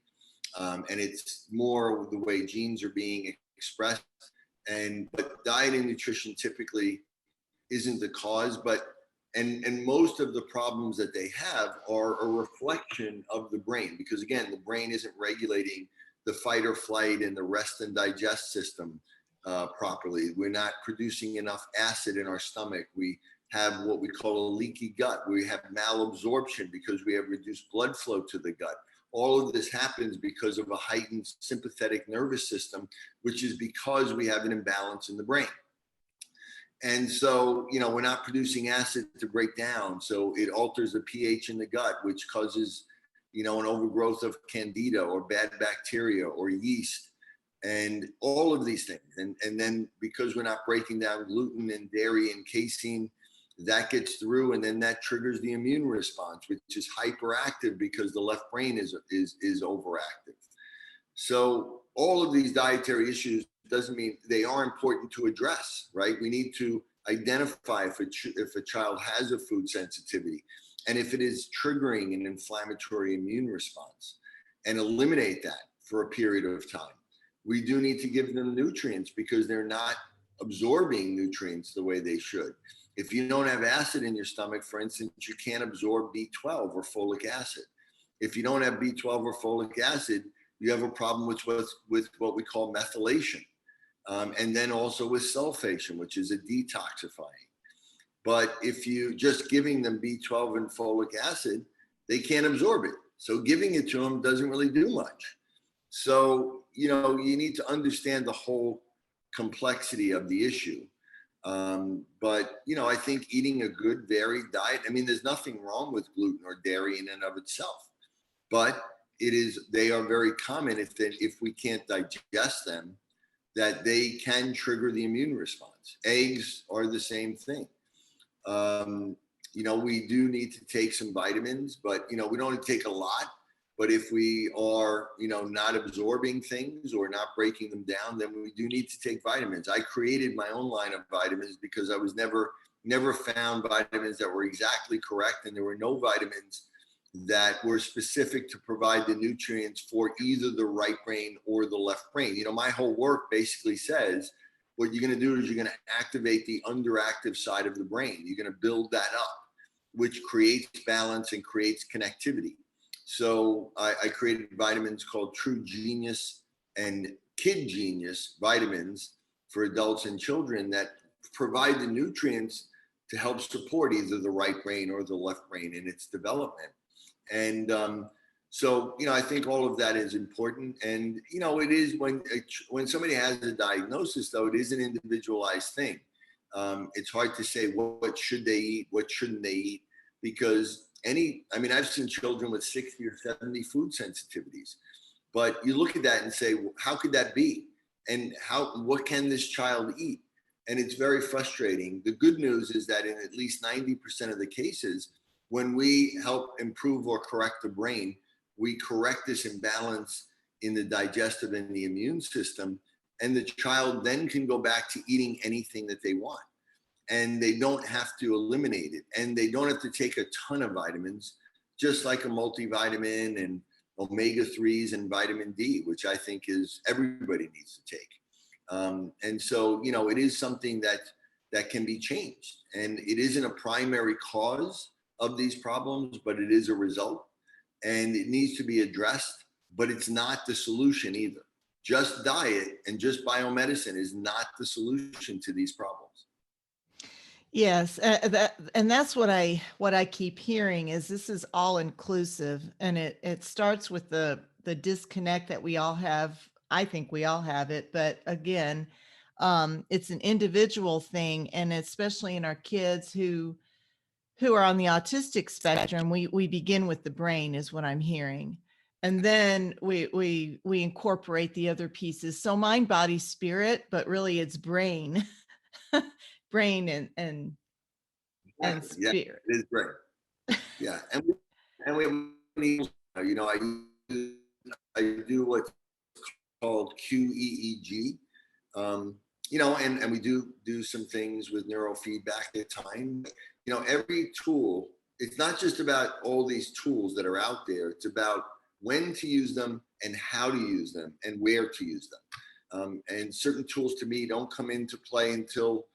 Speaker 1: and it's more the way genes are being expressed. But diet and nutrition typically isn't the cause, and most of the problems that they have are a reflection of the brain, because again, the brain isn't regulating the fight or flight and the rest and digest system properly. We're not producing enough acid in our stomach. We have what we call a leaky gut. We have malabsorption because we have reduced blood flow to the gut. All of this happens because of a heightened sympathetic nervous system, which is because we have an imbalance in the brain. And so, we're not producing acid to break down. So it alters the pH in the gut, which causes, an overgrowth of candida or bad bacteria or yeast and all of these things. And then because we're not breaking down gluten and dairy and casein, that gets through, and then that triggers the immune response, which is hyperactive because the left brain is overactive. So all of these dietary issues doesn't mean they are important to address, right? We need to identify if a child has a food sensitivity and if it is triggering an inflammatory immune response, and eliminate that for a period of time. We do need to give them nutrients because they're not absorbing nutrients the way they should. If you don't have acid in your stomach, for instance, you can't absorb B12 or folic acid. If you don't have B12 or folic acid, you have a problem with what we call methylation, and then also with sulfation, which is a detoxifying. But if you just giving them B12 and folic acid, they can't absorb it. So giving it to them doesn't really do much. So, you need to understand the whole complexity of the issue. But I think eating a good varied diet, there's nothing wrong with gluten or dairy in and of itself, but they are very common if we can't digest them, that they can trigger the immune response. Eggs are the same thing. We do need to take some vitamins, but we don't need to take a lot. But if we are, not absorbing things or not breaking them down, then we do need to take vitamins. I created my own line of vitamins because I was never found vitamins that were exactly correct, and there were no vitamins that were specific to provide the nutrients for either the right brain or the left brain. My whole work basically says what you're going to do is you're going to activate the underactive side of the brain. You're going to build that up, which creates balance and creates connectivity. So I created vitamins called True Genius and Kid Genius vitamins for adults and children that provide the nutrients to help support either the right brain or the left brain in its development. And so, I think all of that is important. And, it is when somebody has a diagnosis, though, it is an individualized thing. It's hard to say what should they eat, what shouldn't they eat, because I've seen children with 60 or 70 food sensitivities, but you look at that and say, well, how could that be? And what can this child eat? And it's very frustrating. The good news is that in at least 90% of the cases, when we help improve or correct the brain, we correct this imbalance in the digestive and the immune system, and the child then can go back to eating anything that they want. And they don't have to eliminate it, and they don't have to take a ton of vitamins. just like a multivitamin and omega-3s and vitamin D, which I think is everybody needs to take. And so, it is something that can be changed, and it isn't a primary cause of these problems, but it is a result, and it needs to be addressed, but it's not the solution either. Just diet and just biomedicine is not the solution to these problems.
Speaker 2: Yes, that's what I keep hearing is this is all inclusive, and it starts with the disconnect that we all have. I think we all have it, but again, it's an individual thing, and especially in our kids who are on the autistic spectrum, we begin with the brain, is what I'm hearing, and then we incorporate the other pieces. So mind, body, spirit, but really it's brain, brain and
Speaker 1: Exactly. Yeah,
Speaker 2: spirit.
Speaker 1: it is great. Yeah, and we I do what's called QEEG, and we do some things with neurofeedback at time. Every tool, it's not just about all these tools that are out there. It's about when to use them and how to use them and where to use them. And certain tools to me don't come into play until,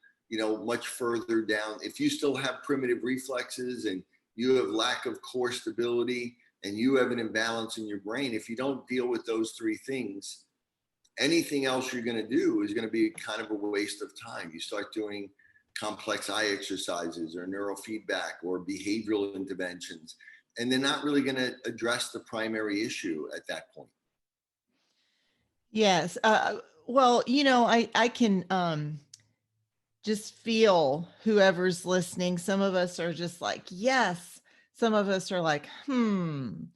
Speaker 1: much further down. If you still have primitive reflexes and you have lack of core stability and you have an imbalance in your brain, if you don't deal with those three things, anything else you're going to do is going to be kind of a waste of time. You start doing complex eye exercises or neurofeedback or behavioral interventions, and they're not really going to address the primary issue at that point.
Speaker 2: Yes. Well, I can just feel whoever's listening. Some of us are just like, yes. Some of us are like, the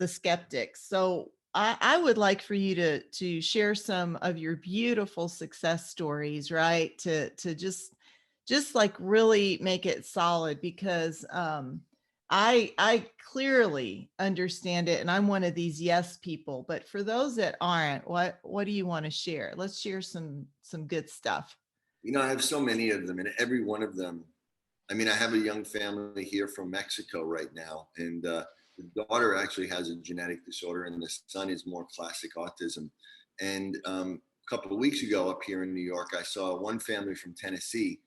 Speaker 2: skeptics. So I would like for you to share some of your beautiful success stories, right? To just like really make it solid, because I clearly understand it, and I'm one of these yes people. But for those that aren't, what do you want to share? Let's share some good stuff.
Speaker 1: I have so many of them, and every one of them. I mean, I have a young family here from Mexico right now, and the daughter actually has a genetic disorder, and the son is more classic autism. And a couple of weeks ago, up here in New York, I saw one family from Tennessee.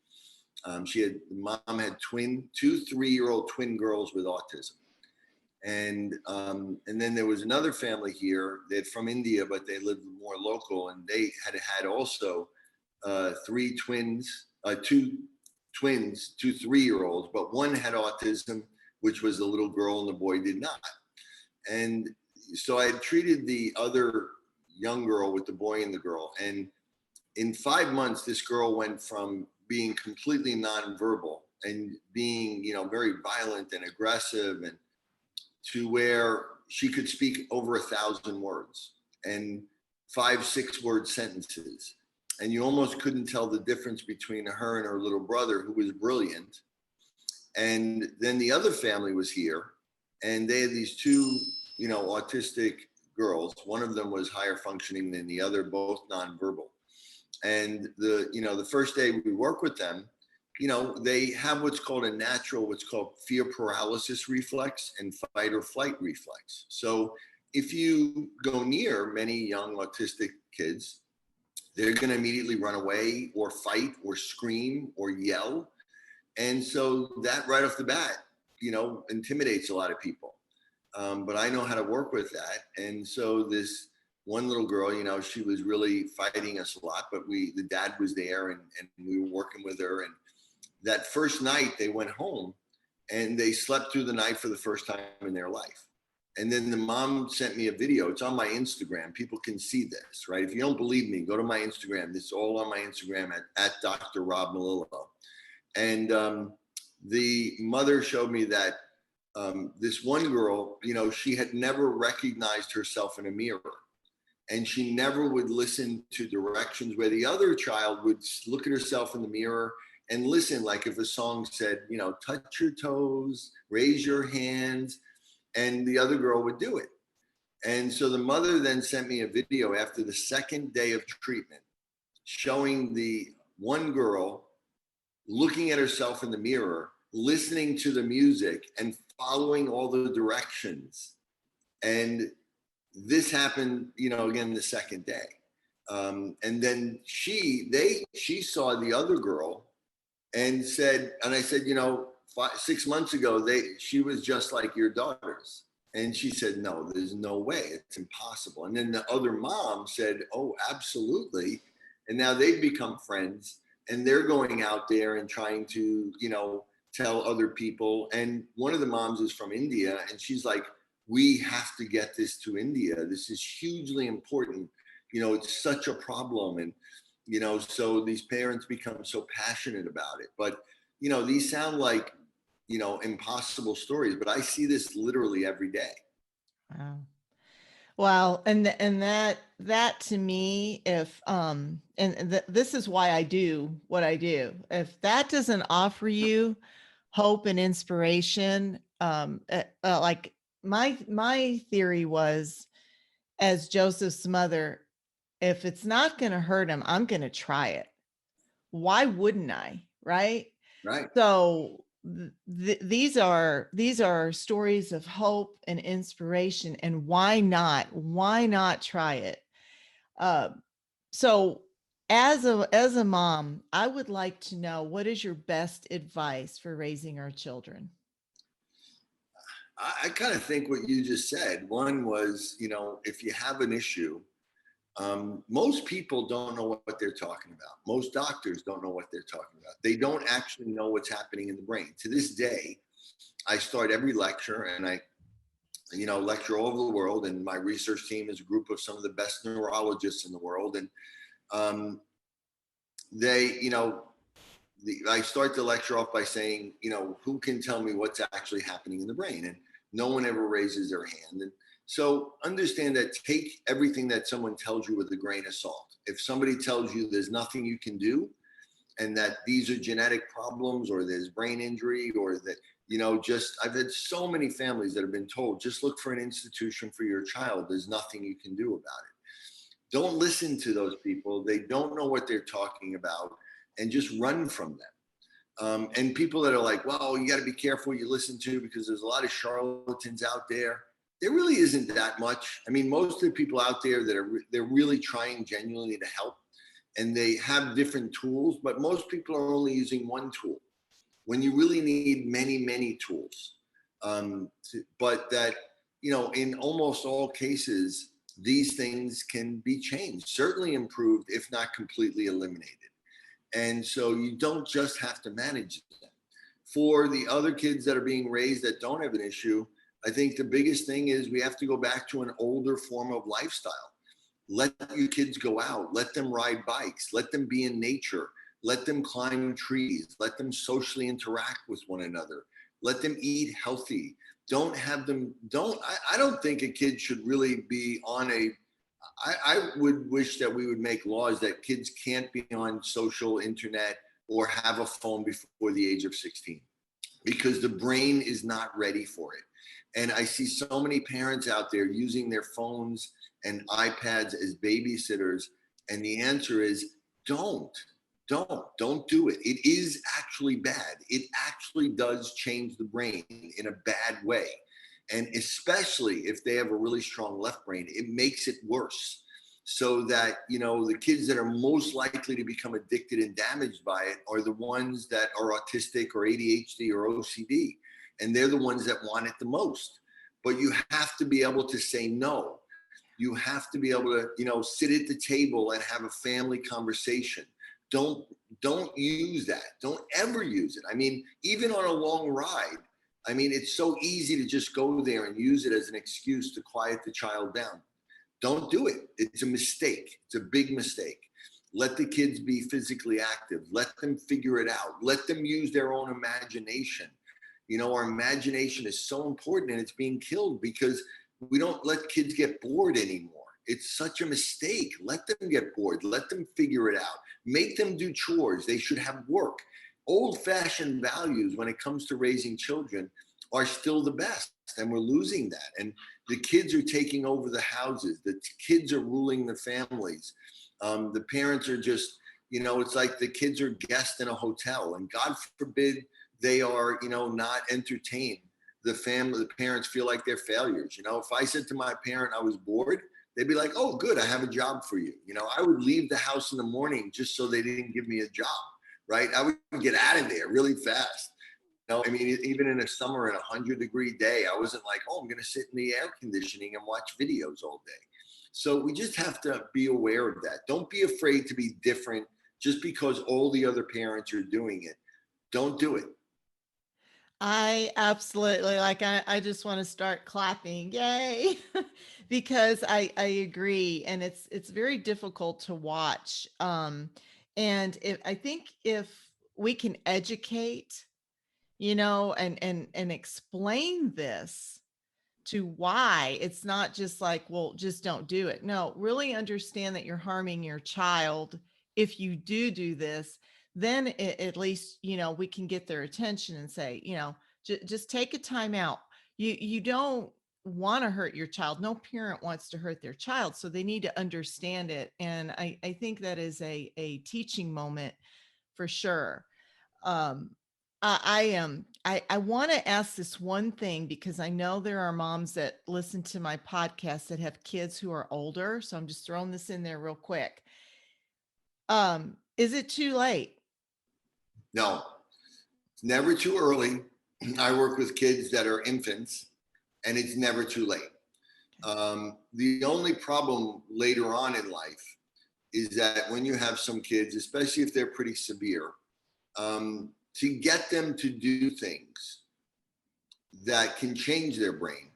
Speaker 1: The mom had two 3-year-old twin girls with autism, and then there was another family here. They're from India, but they lived more local, and they had also two twins, two 3-year-olds, but one had autism, which was the little girl, and the boy did not. And so I had treated the other young girl with the boy and the girl. And in 5 months, this girl went from being completely nonverbal and being, very violent and aggressive, and to where she could speak over 1,000 words and 5-6 word sentences. And you almost couldn't tell the difference between her and her little brother, who was brilliant. And then the other family was here, and they had these two, autistic girls. One of them was higher functioning than the other, both nonverbal. And the first day we work with them, they have what's called fear paralysis reflex and fight or flight reflex. So if you go near many young autistic kids, they're going to immediately run away or fight or scream or yell. And so that right off the bat, intimidates a lot of people. But I know how to work with that. And so this one little girl, she was really fighting us a lot, but the dad was there, and we were working with her. And that first night they went home and they slept through the night for the first time in their life. And then the mom sent me a video. It's on my Instagram. People can see this, right? If you don't believe me, go to my Instagram. It's all on my Instagram at Dr. Rob Melillo. And the mother showed me that this one girl, she had never recognized herself in a mirror. And she never would listen to directions, where the other child would look at herself in the mirror and listen. Like if a song said, touch your toes, raise your hands, and the other girl would do it. And so the mother then sent me a video after the second day of treatment, showing the one girl looking at herself in the mirror listening to the music and following all the directions. And this happened, again, the second day. And then she saw the other girl and said, and I said, 6 months ago, she was just like your daughters. And she said, no, there's no way, it's impossible. And then the other mom said, oh, absolutely. And now they've become friends and they're going out there and trying to, tell other people. And one of the moms is from India and she's like, we have to get this to India. This is hugely important. It's such a problem. And, so these parents become so passionate about it. But, these sound like, impossible stories, but I see this literally every day.
Speaker 2: Wow. Well, and that to me, if this is why I do what I do. If that doesn't offer you hope and inspiration, like my theory was, as Joseph's mother, if it's not going to hurt him, I'm going to try it. Why wouldn't I? Right.
Speaker 1: Right.
Speaker 2: So these are stories of hope and inspiration, and why not try it? So as a mom, I would like to know, what is your best advice for raising our children?
Speaker 1: I kind of think what you just said. One was, if you have an issue, most people don't know what they're talking about. Most doctors don't know what they're talking about. They don't actually know what's happening in the brain. To this day, I start every lecture and I, lecture all over the world. And my research team is a group of some of the best neurologists in the world. And I start the lecture off by saying, who can tell me what's actually happening in the brain? And no one ever raises their hand. And so understand that, take everything that someone tells you with a grain of salt. If somebody tells you there's nothing you can do and that these are genetic problems or there's brain injury or that, I've had so many families that have been told, just look for an institution for your child. There's nothing you can do about it. Don't listen to those people. They don't know what they're talking about, and just run from them. And people that are like, well, you got to be careful what you listen to because there's a lot of charlatans out there. There really isn't that much. I mean, most of the people out there they're really trying genuinely to help, and they have different tools, but most people are only using one tool when you really need many, many tools. But that, in almost all cases, these things can be changed, certainly improved, if not completely eliminated. And so you don't just have to manage them. For the other kids that are being raised that don't have an issue, I think the biggest thing is we have to go back to an older form of lifestyle. Let your kids go out, let them ride bikes, let them be in nature, let them climb trees, let them socially interact with one another, let them eat healthy. I don't think a kid should really be on I would wish that we would make laws that kids can't be on social internet or have a phone before the age of 16, because the brain is not ready for it. And I see so many parents out there using their phones and iPads as babysitters. And the answer is don't do it. It is actually bad. It actually does change the brain in a bad way. And especially if they have a really strong left brain, it makes it worse. So that, the kids that are most likely to become addicted and damaged by it are the ones that are autistic or ADHD or OCD. And they're the ones that want it the most. But you have to be able to say no. You have to be able to, sit at the table and have a family conversation. Don't use that. Don't ever use it. I mean, even on a long ride, it's so easy to just go there and use it as an excuse to quiet the child down. Don't do it. It's a mistake. It's a big mistake. Let the kids be physically active. Let them figure it out. Let them use their own imagination. Our imagination is so important, and it's being killed because we don't let kids get bored anymore. It's such a mistake. Let them get bored. Let them figure it out. Make them do chores. They should have work. Old-fashioned values when it comes to raising children are still the best, and we're losing that. And the kids are taking over the houses. The kids are ruling the families. The parents are just, it's like the kids are guests in a hotel, and God forbid they are, not entertained. The parents feel like they're failures. If I said to my parent I was bored, they'd be like, "Oh, good, I have a job for you." I would leave the house in the morning just so they didn't give me a job, right? I would get out of there really fast. I mean, even in the summer in a 100-degree day, I wasn't like, "Oh, I'm going to sit in the air conditioning and watch videos all day." So we just have to be aware of that. Don't be afraid to be different just because all the other parents are doing it. Don't do it.
Speaker 2: I absolutely I just want to start clapping. Yay. Because I agree, and it's very difficult to watch. And I think if we can educate, and explain this to why it's not just like, well, just don't do it. No, really understand that you're harming your child if you do this. Then at least we can get their attention and say, just take a time out. You don't want to hurt your child. No parent wants to hurt their child, so they need to understand it. And I think that is a teaching moment for sure. um I am. I want to ask this one thing because I know there are moms that listen to my podcast that have kids who are older. So I'm just throwing this in there real quick. Is it too late?
Speaker 1: No, it's never too early. I work with kids that are infants, and it's never too late. The only problem later on in life is that when you have some kids, especially if they're pretty severe, to get them to do things that can change their brain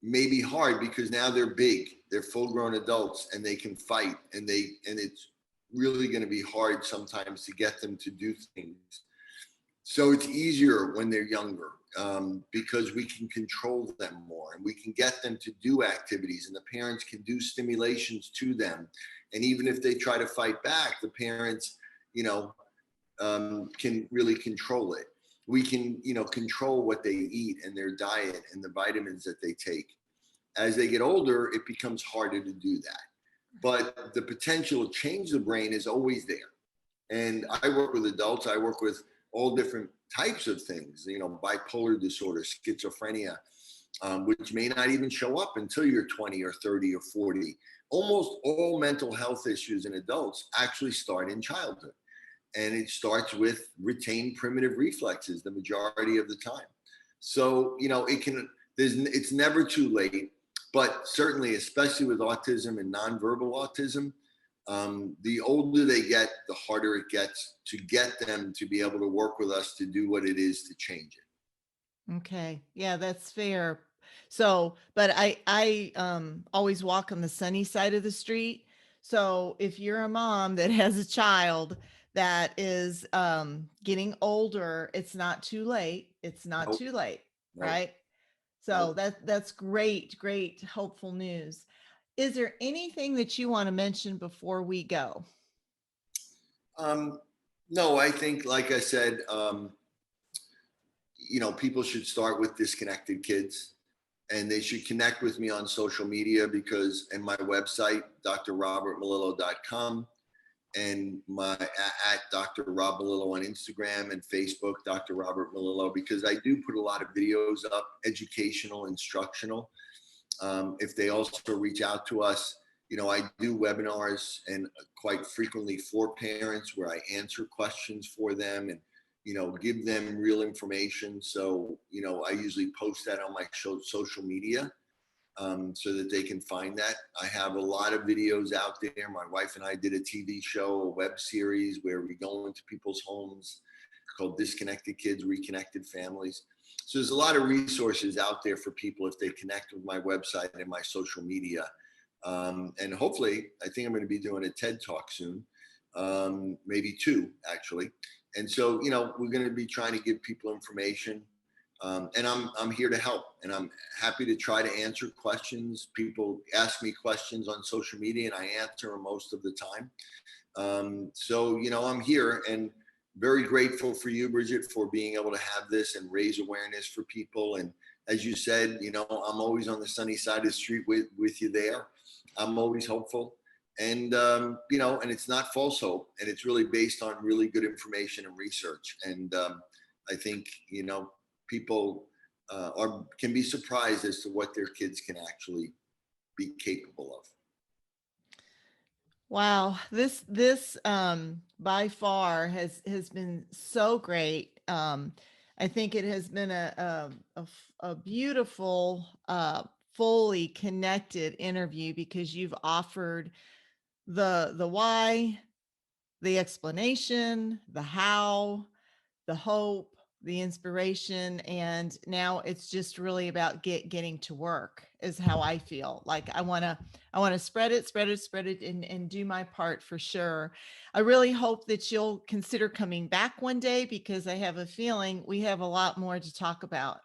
Speaker 1: may be hard because now they're big, they're full-grown adults, and they can fight, and it's really going to be hard sometimes to get them to do things. So it's easier when they're younger, because we can control them more, and we can get them to do activities, and the parents can do stimulations to them. And even if they try to fight back, the parents, can really control it. We can, control what they eat and their diet and the vitamins that they take. As they get older, it becomes harder to do that. But the potential to change the brain is always there. And I work with adults. I work with all different types of things, bipolar disorder, schizophrenia, which may not even show up until you're 20 or 30 or 40. Almost all mental health issues in adults actually start in childhood. And it starts with retained primitive reflexes the majority of the time. So, it's never too late, but certainly, especially with autism and nonverbal autism, the older they get, the harder it gets to get them to be able to work with us to do what it is to change it.
Speaker 2: Okay. Yeah, that's fair. So, but I always walk on the sunny side of the street. So if you're a mom that has a child that is getting older, it's not too late. It's not
Speaker 1: Nope,
Speaker 2: too late,
Speaker 1: nope,
Speaker 2: right? So
Speaker 1: nope.
Speaker 2: that's great, hopeful news. Is there anything that you want to mention before we go?
Speaker 1: No, I think, like I said, people should start with disconnected kids, and they should connect with me on social media and my website, drrobertmelillo.com, and my at Dr. Rob Melillo on Instagram and Facebook, Dr. Robert Melillo, because I do put a lot of videos up, educational, instructional. If they also reach out to us, I do webinars, and quite frequently for parents, where I answer questions for them and give them real information. So I usually post that on my social media, so that they can find that. I have a lot of videos out there. My wife and I did a TV show, a web series, where we go into people's homes, called Disconnected Kids, Reconnected Families. So there's a lot of resources out there for people if they connect with my website and my social media. And hopefully, I think I'm going to be doing a TED Talk soon, maybe two, actually. And so, we're going to be trying to give people information. And I'm here to help, and I'm happy to try to answer questions. People ask me questions on social media, and I answer them most of the time. So, I'm here, and very grateful for you, Bridget, for being able to have this and raise awareness for people. And as you said, I'm always on the sunny side of the street with you there. I'm always hopeful. And, and it's not false hope, and it's really based on really good information and research. And, I think, people can be surprised as to what their kids can actually be capable of.
Speaker 2: Wow, this by far has been so great. I think it has been a beautiful, fully connected interview because you've offered the why, the explanation, the how, the hope, the inspiration, and now it's just really about getting to work is how I feel. Like I want to spread it and do my part for sure. I really hope that you'll consider coming back one day because I have a feeling we have a lot more to talk about.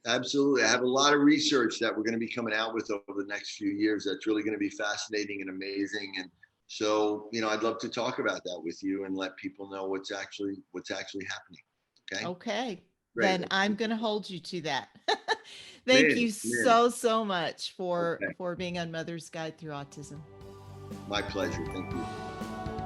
Speaker 1: Absolutely. I have a lot of research that we're going to be coming out with over the next few years that's really going to be fascinating and amazing. And so, I'd love to talk about that with you and let people know what's actually happening. Okay.
Speaker 2: Okay,
Speaker 1: Great.
Speaker 2: then I'm going to hold you to that. Thank
Speaker 1: Man,
Speaker 2: you
Speaker 1: man.
Speaker 2: so much
Speaker 1: Okay.
Speaker 2: for being on Mother's Guide Through Autism.
Speaker 1: My pleasure. Thank you.